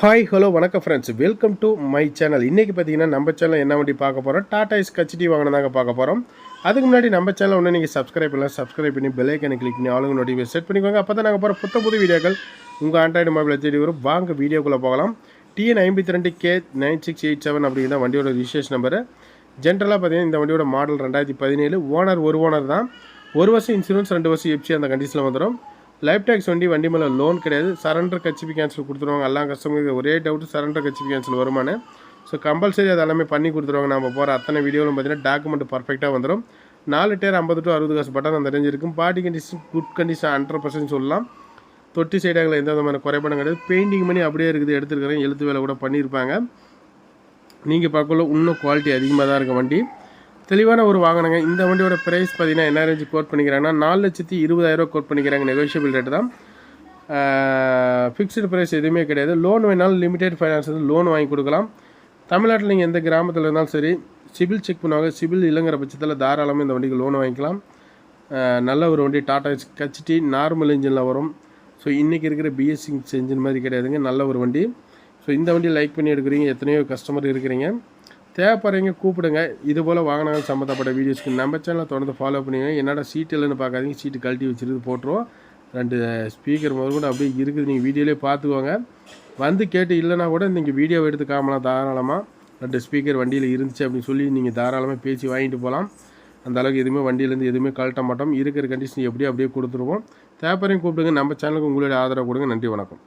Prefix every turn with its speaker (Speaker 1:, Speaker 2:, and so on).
Speaker 1: Hi hello வணக்கம் friends, welcome to my channel. இன்றைக்கி பார்த்தீங்கன்னா நம்ம சேனல் என்ன வண்டி பார்க்க போகிறோம், டாடா ஏஸ் கச்டி வாங்கினதாங்க பார்க்க போகிறோம். அதுக்கு முன்னாடி நம்ம சேனல் ஒன்று நீங்கள் சப்ஸ்கிரைப் பண்ணி பெல் ஐக்கனை கிளிக் பண்ணி ஆளுங்க நோட்டிஃபிகேஷன் செட் பண்ணிக்கோங்க. அப்போ தான் நாங்கள் போகிற புது வீடியோக்கள் உங்கள் ஆண்ட்ராய்டு மொபைலில் தேடி வரும். வாங்க வீடியோக்குள்ளே போகலாம். TN52K9687 அப்படிங்கிற வண்டியோட ரிஜிஸ்ட்ரேஷன் நம்பரு. ஜென்ரலாக பார்த்தீங்கன்னா இந்த வண்டியோட மாடல் 2017. ஓனர் ஒரு ஓனர் தான். 1 வருஷம் இன்சூரன்ஸ், 2 வருஷம் எஃப்சி அந்த கண்டிஷனில் வந்துடும். லைஃப் டேக்ஸ் வண்டி மேலே லோன் கிடையாது. சரண்டர் கச்சிபி கேன்சல் கொடுத்துருவாங்க. எல்லா கஸ்டமருக்கு ஒரே டவுட், சரண்டர் கச்சிபி கேன்சல் வருமானு. ஸோ கம்பல்சரி அது எல்லாமே பண்ணி கொடுத்துருவாங்க. நம்ம போகிற அத்தனை வீடியோவில் பார்த்தீங்கன்னா டாக்குமெண்ட் பர்ஃபெக்டாக வந்துடும். 4 டயர் 50 to 60 காசு பட்டன் அந்த ரேஞ்ச் இருக்கும். பாடி கண்டிஷன் குட் கண்டிஷன் 100% சொல்லலாம். தொட்டி சைடாகில் எந்த விதமான குறைபாடும் கிடையாது. பெயிண்டிங் பண்ணி அப்படியே இருக்குது, எடுத்துருக்கிறேன். எழுத்து வேலை கூட பண்ணியிருப்பாங்க. நீங்கள் பார்க்கல இன்னும் குவாலிட்டி அதிகமாக தான் இருக்கும். வண்டி தெளிவான ஒரு வாகனங்க. இந்த வண்டியோட ப்ரைஸ் பார்த்தீங்கன்னா என்ன ரேஞ்சு கோட் பண்ணிக்கிறாங்கன்னா 4,20,000 கோட் பண்ணிக்கிறாங்க. நெகோஷியபிள் ரேட்டு தான். ஃபிக்ஸ்டு ப்ரைஸ் எதுவுமே கிடையாது. லோன் வேணாலும் லிமிடெட் ஃபைனான்ஸ் வந்து லோன் வாங்கி கொடுக்கலாம். தமிழ்நாட்டில் நீங்கள் எந்த கிராமத்தில் இருந்தாலும் சரி, சிபில் செக் பண்ணுவாங்க. சிபில் இல்லைங்கிற பட்சத்தில் தாராளமாக இந்த வண்டிக்கு லோன் வாங்கிக்கலாம். நல்ல ஒரு வண்டி. டாடா கச்டி நார்மல் இன்ஜினில் வரும். ஸோ இன்றைக்கி இருக்கிற பிஎஸ்சி இன்ஜின் மாதிரி கிடையாதுங்க. நல்ல ஒரு வண்டி. ஸோ இந்த வண்டி லைக் பண்ணி எடுக்கிறீங்க, எத்தனையோ கஸ்டமர் இருக்கிறீங்க, தேவைப்படுறீங்க கூப்பிடுங்க. இதுபோல் வாகனங்கள் சம்மந்தப்பட்ட வீடியோஸ்க்கு நம்ம சேனலை தொடர்ந்து ஃபாலோ பண்ணிங்க. என்னடா சீட் இல்லைன்னு பார்க்காதீங்க, சீட்டு கழட்டி வச்சுருந்து போட்டுருவோம். 2 ஸ்பீக்கர் முதல் கூட அப்படியே இருக்குது, நீங்கள் வீடியோலேயே பார்த்துக்கோங்க. வந்து கேட்டு இல்லைனா கூட நீங்கள் வீடியோ எடுத்து காமலாம் தாராளமாக. 2 ஸ்பீக்கர் வண்டியில் இருந்துச்சு அப்படின்னு சொல்லி நீங்கள் தாராளமாக பேசி வாங்கிட்டு போகலாம். அந்தளவுக்கு எதுவுமே வண்டியிலேருந்து எதுவுமே கழட்ட மாட்டோம். இருக்கிற கண்டிஷன் எப்படியோ அப்படியே கொடுத்துருவோம். தேவைப்படுறீங்க கூப்பிடுங்க. நம்ம சேனலுக்கு உங்களுடைய ஆதரவு கொடுங்க. நன்றி, வணக்கம்.